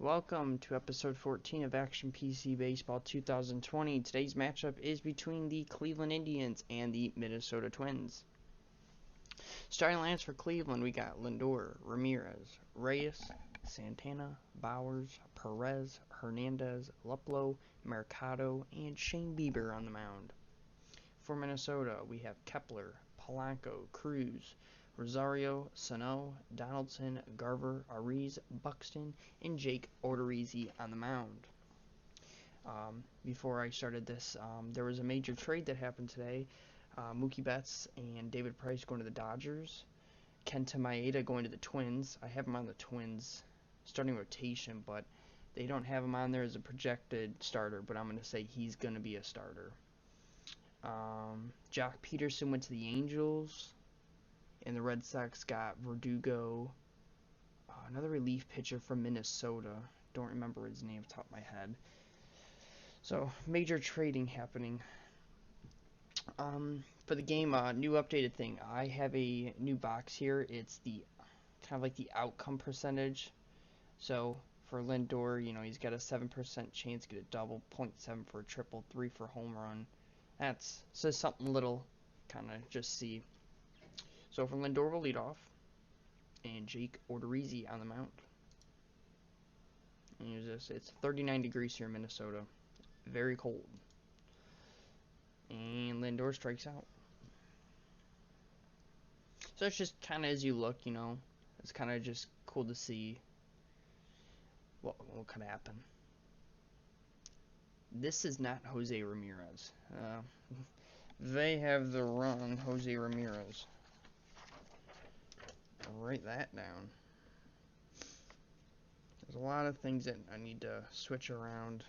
Welcome to episode 14 of Action PC Baseball 2020. Today's matchup is between the Cleveland Indians and the Minnesota Twins. Starting lines for Cleveland, we got Lindor, Ramirez, Reyes, Santana, Bowers, Perez, Hernandez, Luplow, Mercado, and Shane Bieber on the mound. For Minnesota, we have Kepler, Polanco, Cruz, Rosario, Sano, Donaldson, Garver, Ariz, Buxton, and Jake Odorizzi on the mound. Before I started this, there was a major trade that happened today. Mookie Betts and David Price going to the Dodgers. Kenta Maeda going to the Twins. I have him on the Twins starting rotation, but they don't have him on there as a projected starter, but I'm going to say he's going to be a starter. Jock Peterson went to the Angels. And the Red Sox got Verdugo, another relief pitcher from Minnesota. Don't remember his name off the top of my head. So, major trading happening. For the game, new updated thing. I have a new box here. It's the kind of like the outcome percentage. So, for Lindor, he's got a 7% chance to get a double, 0.7 for a triple, 3 for a home run. That's so something little, kind of just see. So for Lindor will lead off, and Jake Odorizzi on the mound. And here's this. It's 39 degrees here in Minnesota. Very cold. And Lindor strikes out. So it's just kind of as you look, it's kind of just cool to see what could happen. This is not Jose Ramirez. They have the wrong Jose Ramirez. Write that down. There's a lot of things that I need to switch around.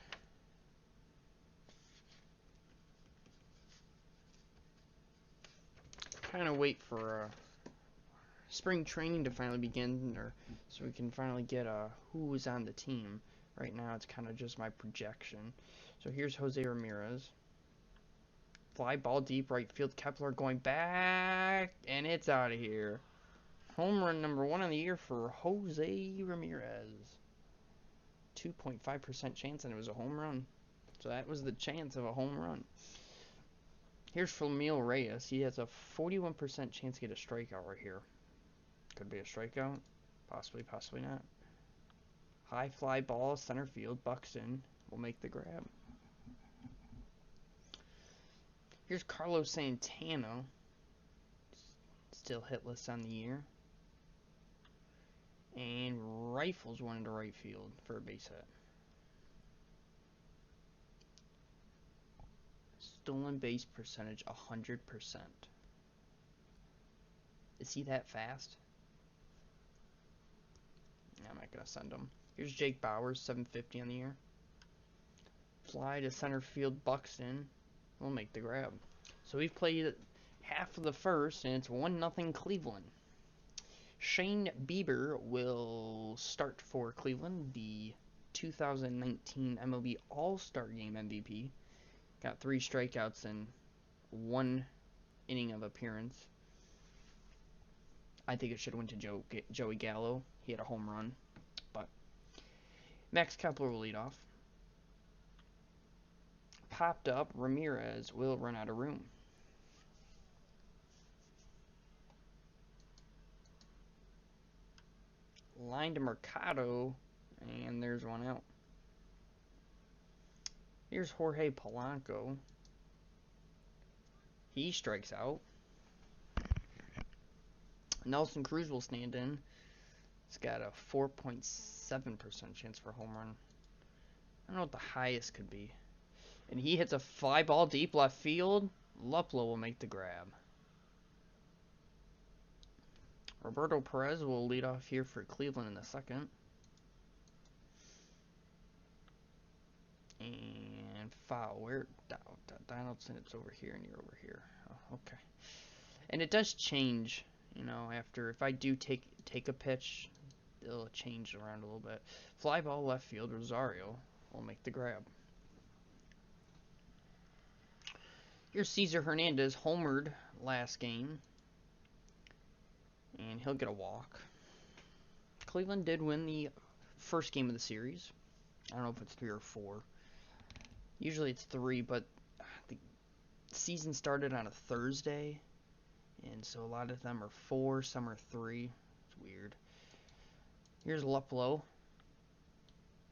Kind of wait for spring training to finally begin, so we can finally get who is on the team. Right now, it's kind of just my projection. So here's Jose Ramirez. Fly ball deep right field. Kepler going back, and it's out of here. Home run number 1 of the year for Jose Ramirez. 2.5% chance, and it was a home run. So that was the chance of a home run. Here's Flamil Reyes. He has a 41% chance to get a strikeout right here. Could be a strikeout. Possibly, possibly not. High fly ball, center field. Buxton will make the grab. Here's Carlos Santana. Still hitless on the year. And rifles one into right field for a base hit. Stolen base percentage 100%. Is he that fast? I'm not going to send him. Here's Jake Bowers, 750 on the year. Fly to center field. Buxton will make the grab. So we've played half of the first, and it's 1-0 Cleveland. Shane Bieber will start for Cleveland, the 2019 MLB All-Star Game MVP. Got 3 strikeouts and 1 inning of appearance. I think it should have went to Joey Gallo. He had a home run. But Max Kepler will lead off. Popped up, Ramirez will run out of room. Line to Mercado, and there's one out. Here's Jorge Polanco. He strikes out. Nelson Cruz will stand in. It's got a 4.7% chance for a home run. I don't know what the highest could be. And he hits a fly ball deep left field. Luplow will make the grab. Roberto Perez will lead off here for Cleveland in the second. And foul. Where? Donaldson, it's over here and you're over here. Oh, okay. And it does change, after if I do take a pitch, it'll change around a little bit. Fly ball left field. Rosario will make the grab. Here's Cesar Hernandez, homered last game. And he'll get a walk. Cleveland did win the first game of the series. I don't know if it's 3 or 4. Usually it's 3, but the season started on a Thursday, and so a lot of them are 4, some are 3. It's weird. Here's Luplow,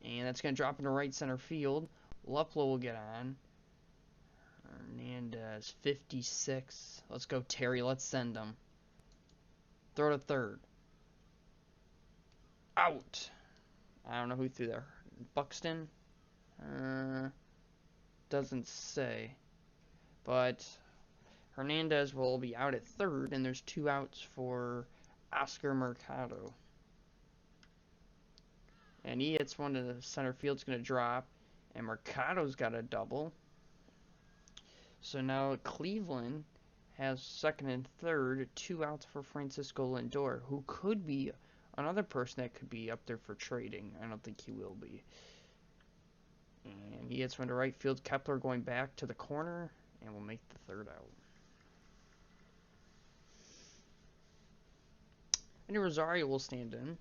and that's going to drop into right center field. Luplow will get on. Hernandez, 56. Let's go, Terry. Let's send him. Throw to third. Out. I don't know who threw there. Buxton? Doesn't say. But Hernandez will be out at third, and there's 2 outs for Oscar Mercado. And he hits one to the center field. It's going to drop. And Mercado's got a double. So now Cleveland has second and third, 2 outs for Francisco Lindor, who could be another person that could be up there for trading. I don't think he will be. And he hits one to right field. Kepler going back to the corner, and will make the third out. And Rosario will stand in.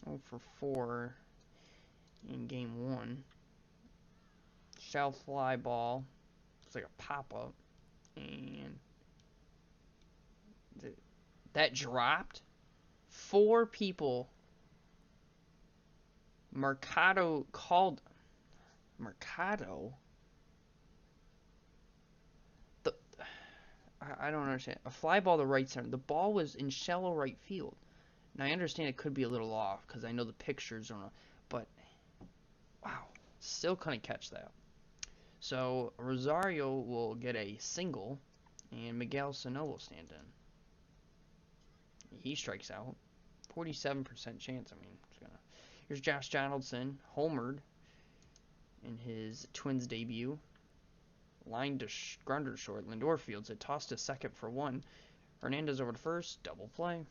0 for 4 in game 1. Shell fly ball. It's like a pop-up. And that dropped. 4 people. Mercado called. Mercado? I don't understand. A fly ball to right center. The ball was in shallow right field. Now, I understand it could be a little off because I know the pictures are not. But, wow. Still couldn't catch that. So, Rosario will get a single, and Miguel Sano will stand in. He strikes out. 47% chance. I mean, it's gonna. Here's Josh Donaldson, homered in his Twins debut. Line to grounder to short. Lindor fields it. Tossed to second for 1. Hernandez over to first. Double play.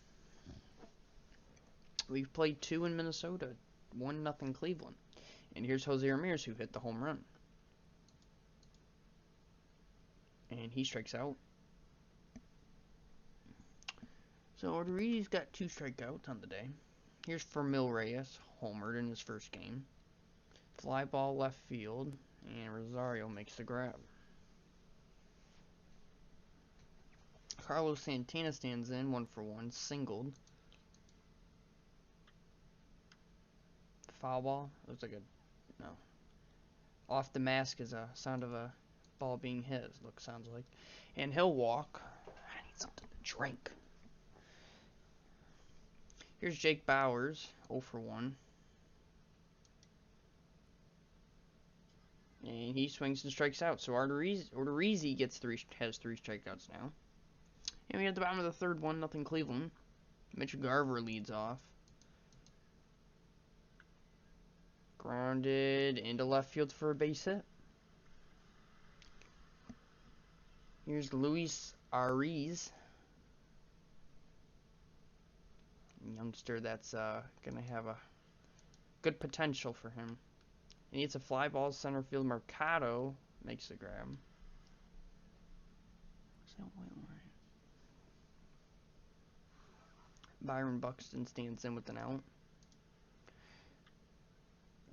We've played 2 in Minnesota. 1-0 Cleveland. And here's Jose Ramirez, who hit the home run. And he strikes out. So Odorizzi's got 2 strikeouts on the day. Here's Fermil Reyes, homered in his first game. Fly ball left field, and Rosario makes the grab. Carlos Santana stands in, 1 for 1, singled. Foul ball. Looks like a no. Off the mask is a sound of a ball being hit. Sounds like, and he'll walk. I need something to drink. Here's Jake Bauers, 0 for 1. And he swings and strikes out. So Odorizzi has 3 strikeouts now. And we at the bottom of the third, 1-0 Cleveland. Mitch Garver leads off. Grounded into left field for a base hit. Here's Luis Ariz. Youngster that's going to have a good potential for him. And it's a fly ball center field. Mercado makes the grab. Byron Buxton stands in with an out.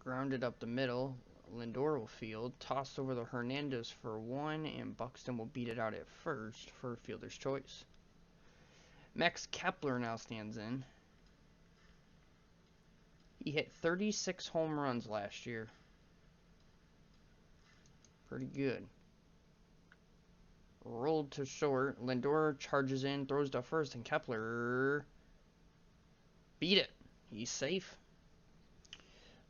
Grounded up the middle. Lindor will field. Tossed over to Hernandez for 1, and Buxton will beat it out at first for fielder's choice. Max Kepler now stands in. He hit 36 home runs last year. Pretty good. Rolled to short. Lindor charges in, throws to first, and Kepler beat it. He's safe.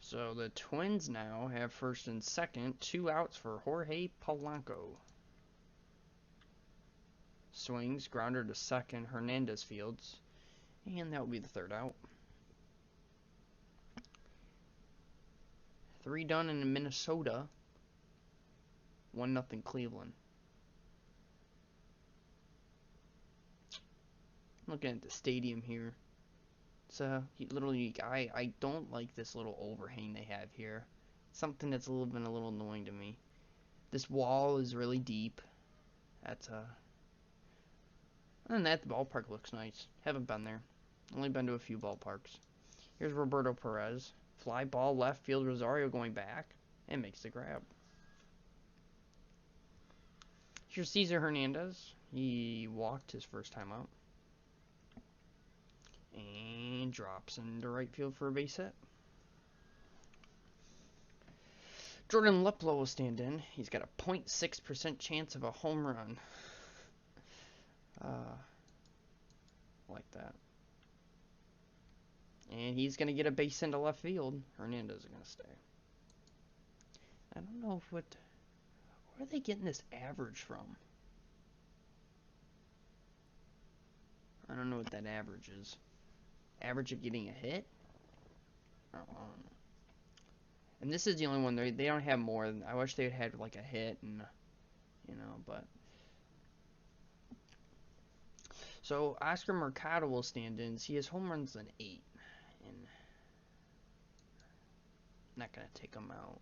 So the Twins now have first and second. 2 outs for Jorge Polanco. Swings, grounder to second. Hernandez fields. And that will be the third out. 3 done in Minnesota. 1-0 Cleveland. Looking at the stadium here. It's a little unique. I don't like this little overhang they have here. Something that's a little annoying to me. This wall is really deep. Other than that, the ballpark looks nice. Haven't been there. Only been to a few ballparks. Here's Roberto Perez. Fly ball left field. Rosario going back and makes the grab. Here's Cesar Hernandez. He walked his first time out. And drops into right field for a base hit. Jordan Luplow will stand in. He's got a 0.6% chance of a home run. Like that. And he's going to get a base into left field. Hernandez is going to stay. I don't know where are they getting this average from? I don't know what that average is. Average of getting a hit? And this is the only one they don't have more. I wish they had like a hit and but so Oscar Mercado will stand in. See, his home run's an 8, and not gonna take him out.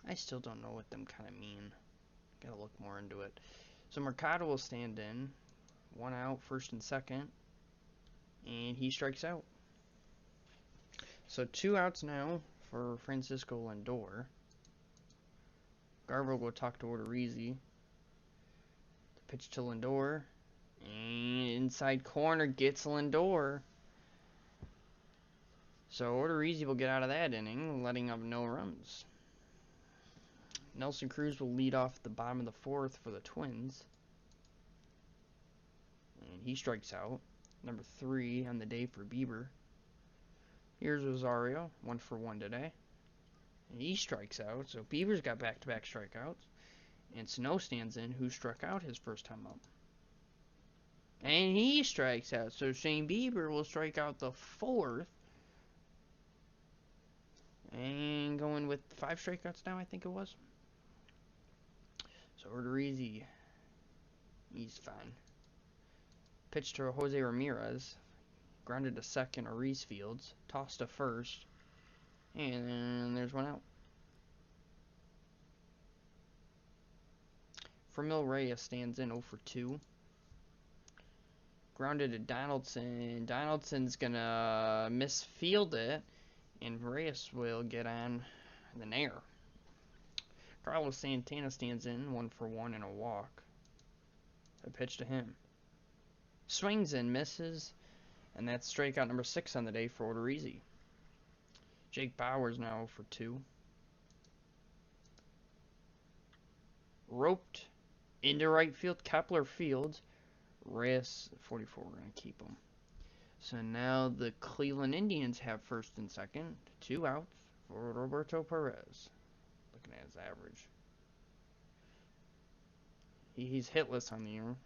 I still don't know what them kind of mean. Gotta look more into it. So Mercado will stand in. 1 out, first and second, and he strikes out. So 2 outs now for Francisco Lindor. Garver will go talk to Odorizzi. The pitch to Lindor. And inside corner gets Lindor. So Odorizzi will get out of that inning, letting up no runs. Nelson Cruz will lead off the bottom of the 4th for the Twins. And he strikes out. Number 3 on the day for Bieber. Here's Rosario, 1 for 1 today. And he strikes out, so Bieber's got back-to-back strikeouts. And Sano stands in, who struck out his first time up. And he strikes out, so Shane Bieber will strike out the 4th. And going with 5 strikeouts now, I think it was. So Odorizzi, he's fine. Pitch to Jose Ramirez. Grounded to second or Reese Fields. Tossed to first. And there's 1 out. Framil Reyes stands in 0 for 2. Grounded to Donaldson. Donaldson's gonna misfield it. And Reyes will get on the nair. Carlos Santana stands in 1 for 1 and a walk. A pitch to him. Swings and misses. And that's strikeout number 6 on the day for Odorizzi. Jake Bauers now 0 for 2. Roped into right field. Kepler Fields. Reyes 44. We're going to keep him. So now the Cleveland Indians have first and second. 2 outs for Roberto Perez. Looking at his average. He's hitless on the year.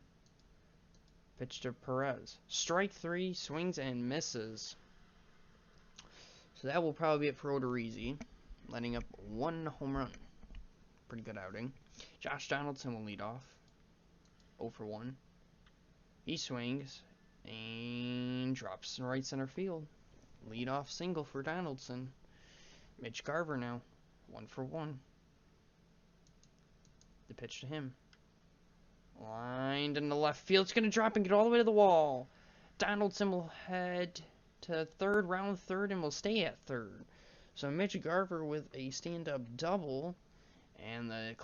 Pitch to Perez. Strike 3, swings and misses. So that will probably be it for Odorizzi, letting up 1 home run. Pretty good outing. Josh Donaldson will lead off. 0 for 1. He swings and drops in right center field. Lead off single for Donaldson. Mitch Garver now. 1 for 1. The pitch to him. Lined in the left field. It's going to drop and get all the way to the wall. Donaldson will head to third, round third, and will stay at third. So Mitch Garver with a stand-up double. And the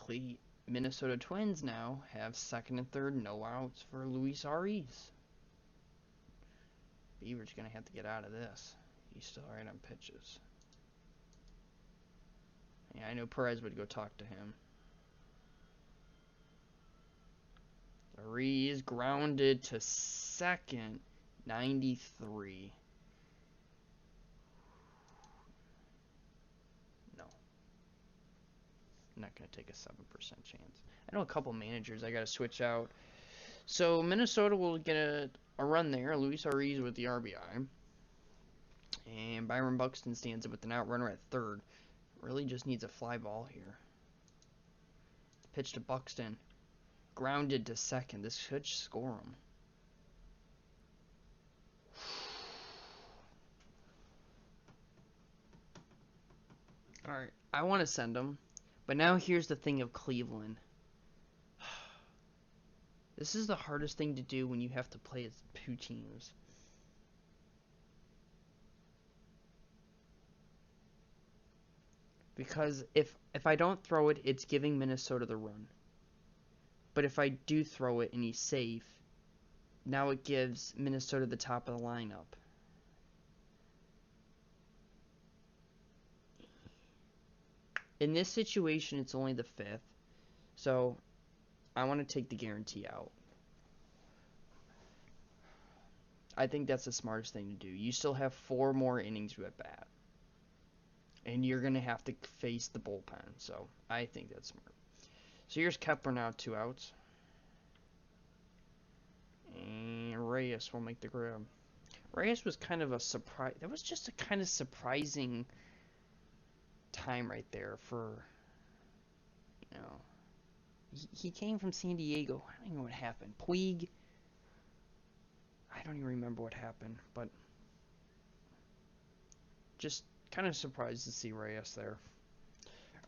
Minnesota Twins now have second and third, no outs for Luis Ariz. Bieber's going to have to get out of this. He's still right on pitches. Yeah, I know Perez would go talk to him. Ariz grounded to second, 93. No. I'm not going to take a 7% chance. I know a couple managers I got to switch out. So Minnesota will get a run there. Luis Ariz with the RBI. And Byron Buxton stands up with an out runner at third. Really just needs a fly ball here. Pitch to Buxton. Grounded to second. This should score him. Alright, I want to send him. But now here's the thing of Cleveland. This is the hardest thing to do when you have to play as 2 teams. Because if I don't throw it, it's giving Minnesota the run. But if I do throw it and he's safe, now it gives Minnesota the top of the lineup. In this situation, it's only the 5th. So I want to take the guarantee out. I think that's the smartest thing to do. You still have 4 more innings at bat. And you're going to have to face the bullpen. So I think that's smart. So here's Kepler now, 2 outs. And Reyes will make the grab. Reyes was kind of a surprise. That was just a kind of surprising time right there for, you know. He came from San Diego. I don't even know what happened. Puig. I don't even remember what happened, but just kind of surprised to see Reyes there.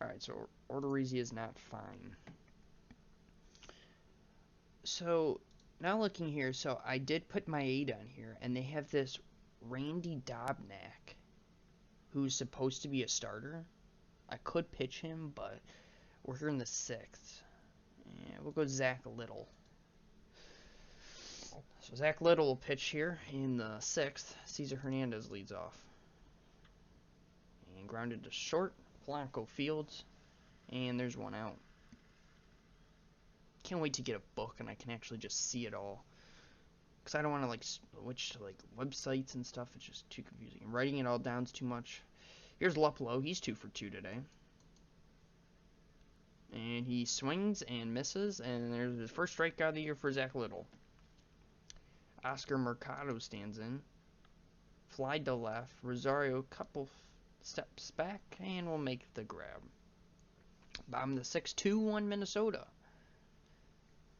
Alright, so Odorizzi is not fine. So, now looking here, so I did put my A down here, and they have this Randy Dobnak, who's supposed to be a starter. I could pitch him, but we're here in the 6th. Yeah, we'll go Zach Little. So Zach Little will pitch here in the 6th. Cesar Hernandez leads off. And grounded to short. Blanco fields. And there's 1 out. Can't wait to get a book and I can actually just see it all. Because I don't want to like switch to like websites and stuff. It's just too confusing. Writing it all down is too much. Here's Luplow. He's 2 for 2 today. And he swings and misses. And there's his first strikeout of the year for Zach Little. Oscar Mercado stands in. Fly to left. Rosario couple steps back. And will make the grab. Bottom of the 6th, 2-1 Minnesota.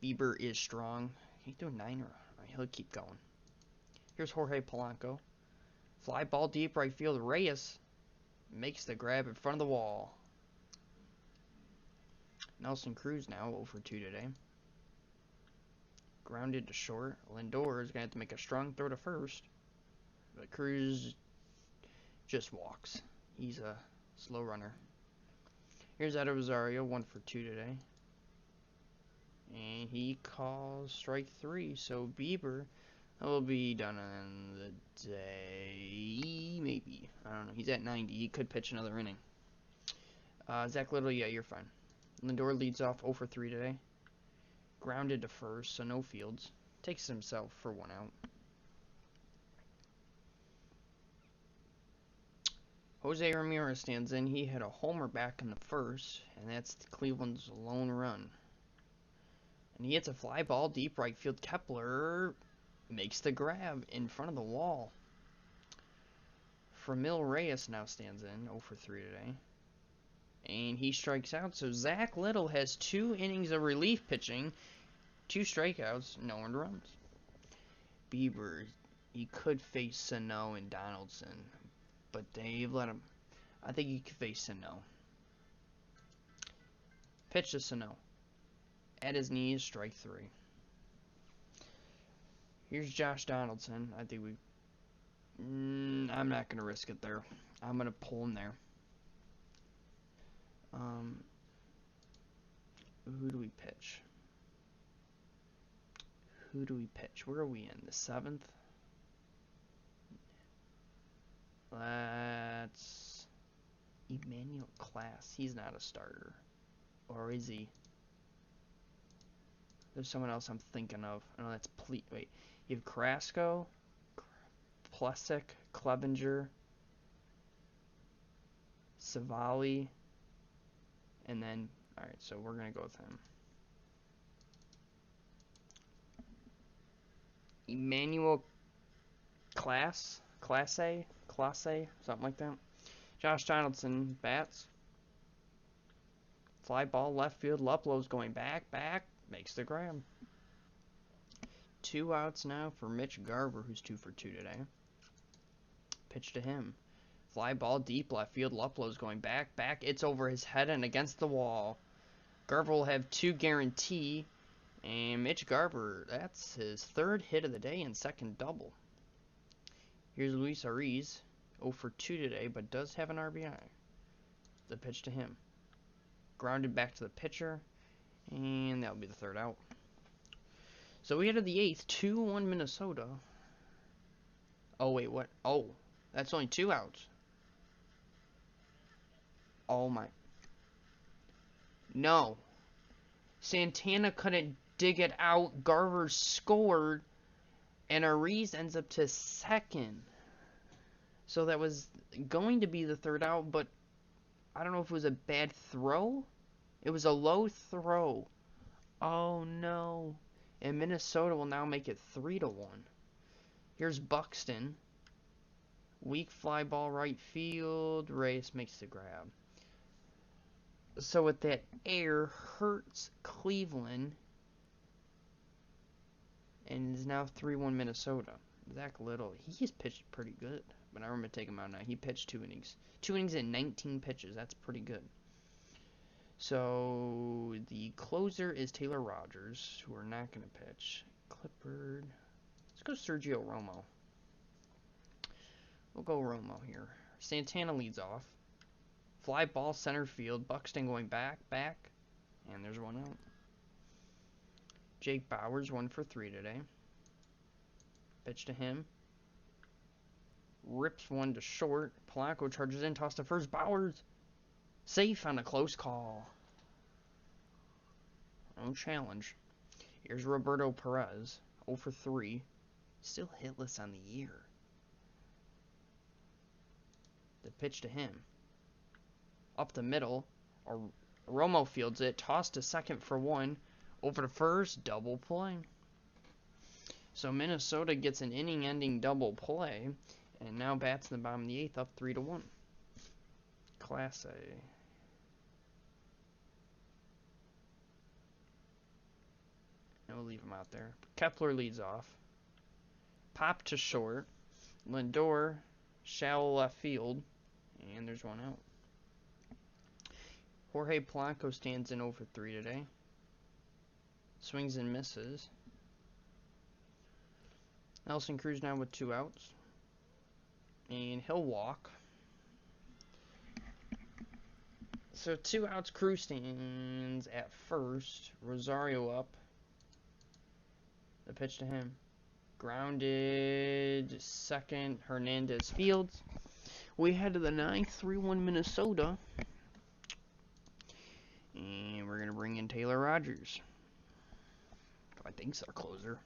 Bieber is strong. He's doing 9 or right, he'll keep going. Here's Jorge Polanco. Fly ball deep right field. Reyes makes the grab in front of the wall. Nelson Cruz now 0 for 2 today. Grounded to short. Lindor is going to have to make a strong throw to first. But Cruz just walks. He's a slow runner. Here's Edo Rosario, 1 for 2 today. And he calls strike 3. So Bieber will be done on the day. Maybe. I don't know. He's at 90. He could pitch another inning. Zach Little, yeah, you're fine. Lindor leads off 0 for 3 today. Grounded to first, so no fields. Takes himself for 1 out. Jose Ramirez stands in. He had a homer back in the 1st, and that's Cleveland's lone run. And he hits a fly ball deep right field. Kepler makes the grab in front of the wall. Framil Reyes now stands in, 0 for 3 today. And he strikes out. So Zach Little has 2 innings of relief pitching, 2 strikeouts, no earned runs. Bieber, he could face Sano and Donaldson, but they've let him. I think he could face Sano. Pitch to Sano. At his knees, strike 3. Here's Josh Donaldson. I think I'm not going to risk it there. I'm going to pull him there. Who do we pitch? Where are we in? The 7th? That's Emmanuel Class. He's not a starter. Or is he? There's someone else I'm thinking of. Oh, that's wait. You have Carrasco, Plesic, Clevenger, Savali, and then, alright, so we're going to go with him. Emmanuel Class A, something like that. Josh Donaldson bats. Fly ball left field. Luplow's going back, makes the grab. 2 outs now for Mitch Garver, who's 2 for 2 today. Pitch to him. Fly ball deep left field. Luplow's going back. It's over his head and against the wall. Garver will have 2 guarantee. And Mitch Garver, that's his 3rd hit of the day and 2nd double. Here's Luis Ariz, 0 for 2 today, but does have an RBI. The pitch to him. Grounded back to the pitcher. And that'll be the third out. So we headed the 8th. 2-1 Minnesota. Oh, wait, what? Oh, that's only 2 outs. Oh, my. No. Santana couldn't dig it out. Garver scored. And Odorizzi ends up to second. So that was going to be the third out, but I don't know if it was a bad throw. It was a low throw. Oh, no. And Minnesota will now make it 3-1. Here's Buxton. Weak fly ball right field. Reyes makes the grab. So with that error, hurts Cleveland. And is now 3-1 Minnesota. Zach Little, he has pitched pretty good. But I'm going to take him out now. He pitched 2 innings. 2 innings and 19 pitches. That's pretty good. So the closer is Taylor Rogers, who are not going to pitch. Clippard. Let's go Sergio Romo. We'll go Romo here. Santana leads off. Fly ball center field. Buxton going back. And there's 1 out. Jake Bauers 1 for 3 today. Pitch to him. Rips 1 to short. Polanco charges in. Toss to first. Bauers. Safe on a close call. No challenge. Here's Roberto Perez. 0 for 3. Still hitless on the year. The pitch to him. Up the middle. Romo fields it. Toss to second for 1. Over to first. Double play. So Minnesota gets an inning-ending double play. And now bats in the bottom of the 8th, up 3-1. Class A. And we'll leave him out there. Kepler leads off. Pop to short. Lindor, shallow left field. And there's 1 out. Jorge Polanco stands in 0 for 3 today. Swings and misses. Nelson Cruz now with 2 outs. And he'll walk. So 2 outs, Cruz stands at first. Rosario up. The pitch to him. Grounded second. Hernandez fields. We head to the 9th. 3-1 Minnesota. And we're going to bring in Taylor Rogers. I think it's our closer.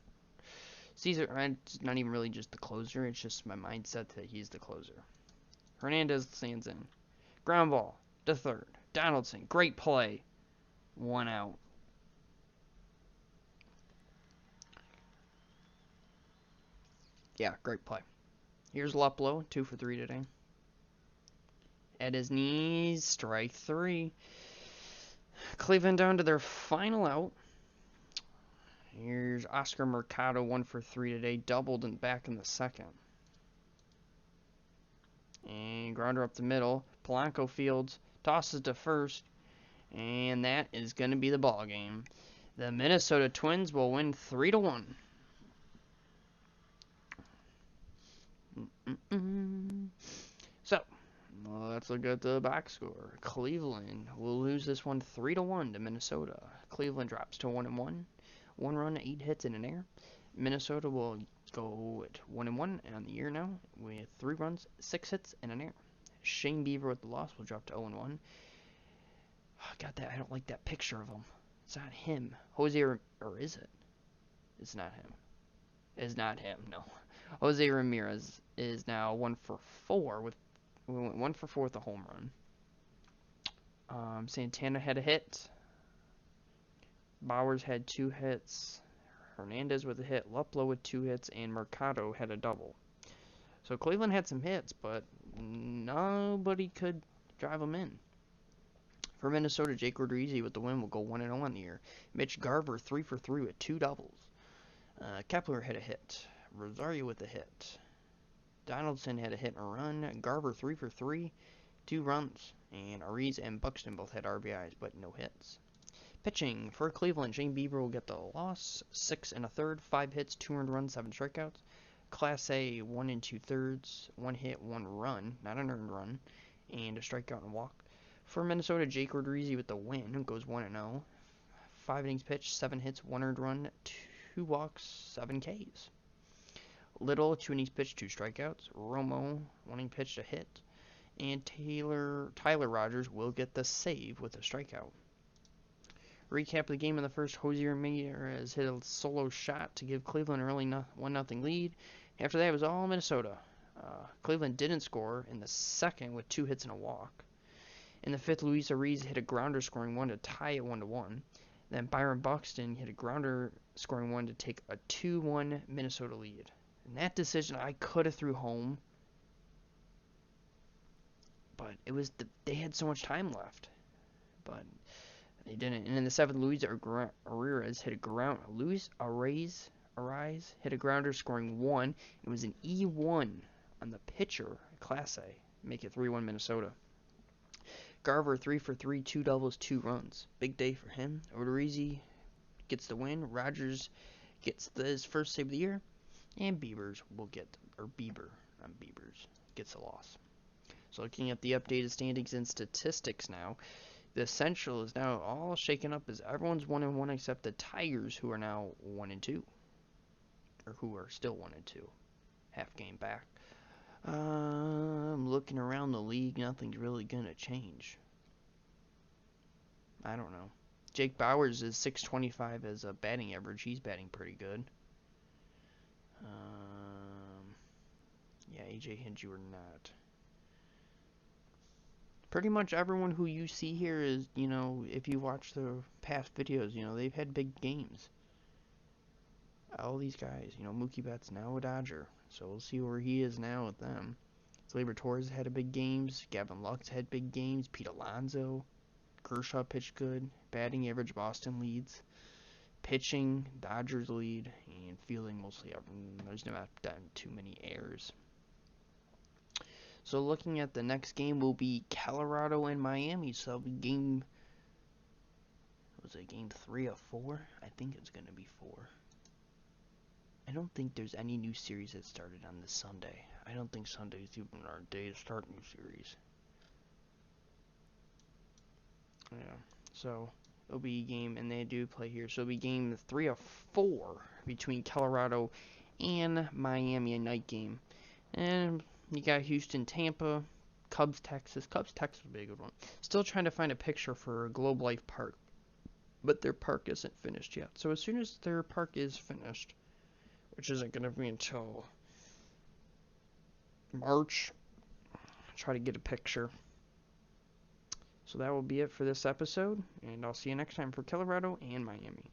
Caesar, it's not even really just the closer. It's just my mindset that he's the closer. Hernandez stands in. Ground ball to third. Donaldson, great play. 1 out. Yeah, great play. Here's Luplow, 2 for 3 today. At his knees, strike 3. Cleveland down to their final out. Here's Oscar Mercado, 1 for 3 today. Doubled and back in the second. And grounder up the middle. Polanco fields. Tosses to first. And that is going to be the ball game. The Minnesota Twins will win 3-1. So, let's look at the box score. Cleveland will lose this one 3-1 to Minnesota. Cleveland drops to 1-1. 1 run, 8 hits in an error. Minnesota will go at 1-1 on the year now with 3 runs, 6 hits, and an error. Shane Bieber with the loss will drop to 0-1. Got that. I don't like that picture of him. It's not him. Jose, or is it? It's not him. It's not him. No. Jose Ramirez is now 1 for 4 with 1 for 4 with a home run. Santana had a hit. Bauers had 2 hits. Hernandez with a hit. Luplow with 2 hits, and Mercado had a double. So Cleveland had some hits, but nobody could drive them in. For Minnesota, Jake Odorizzi with the win will go 1-0 on the year. Mitch Garver 3 for 3 with 2 doubles. Kepler had a hit. Rosario with a hit. Donaldson had a hit and a run. Garver 3 for 3, 2 runs. And Odorizzi and Buxton both had RBIs, but no hits. Pitching for Cleveland, Shane Bieber will get the loss. 6 1/3, 5 hits, 2 earned runs, 7 strikeouts. Class A, 1 2/3, 1 hit, 1 run, not an earned run, and a strikeout and walk. For Minnesota, Jake Odorizzi with the win. Goes 1-0. 5 innings pitched, 7 hits, 1 earned run, 2 walks, 7 Ks. Little, 2 innings pitched, 2 strikeouts. Romo, 1 inning pitched, a hit. And Tyler Rogers will get the save with a strikeout. Recap of the game in the first, Hosier Ramirez hit a solo shot to give Cleveland an early 1-0 lead. After that, it was all Minnesota. Cleveland didn't score in the second with 2 hits and a walk. In the fifth, Luis Ariz hit a grounder scoring 1 to tie it 1-1. Then Byron Buxton hit a grounder scoring 1 to take a 2-1 Minnesota lead. And that decision I could have threw home, but they had so much time left. But they didn't. And in the seventh, Luis Ariz hit a grounder scoring 1. It was an E1 on the pitcher, Class A, make it 3-1 Minnesota. Garver 3 for 3, 2 doubles, 2 runs. Big day for him. Odorizzi gets the win. Rogers gets his first save of the year, and Bieber gets the loss. So looking at the updated standings and statistics now, the Central is now all shaken up as everyone's 1-1 except the Tigers, who are now 1-2, or who are still 1-2, half game back. I'm looking around the league, nothing's really gonna change. I don't know. Jake Bauers is 625 as a batting average. He's batting pretty good. Yeah, AJ Hinch, you are not. Pretty much everyone who you see here is, if you watch the past videos, they've had big games. All these guys, Mookie Betts now a Dodger, so we'll see where he is now with them. Gleyber Torres had big games. Gavin Lux had big games. Pete Alonso. Kershaw pitched good. Batting average, Boston leads. Pitching, Dodgers lead. And fielding, mostly, there's not done too many errors. So looking at the next game will be Colorado and Miami. So that'll be game 3 of 4? I think it's going to be 4. I don't think there's any new series that started on this Sunday. I don't think Sunday's even our day to start new series. Yeah, so it'll be game, and they do play here. So it'll be game 3 of 4 between Colorado and Miami, a night game. And you got Houston, Tampa, Cubs, Texas. Cubs, Texas would be a good one. Still trying to find a picture for Globe Life Park, but their park isn't finished yet. So as soon as their park is finished, which isn't going to be until March, try to get a picture. So that will be it for this episode, and I'll see you next time for Colorado and Miami.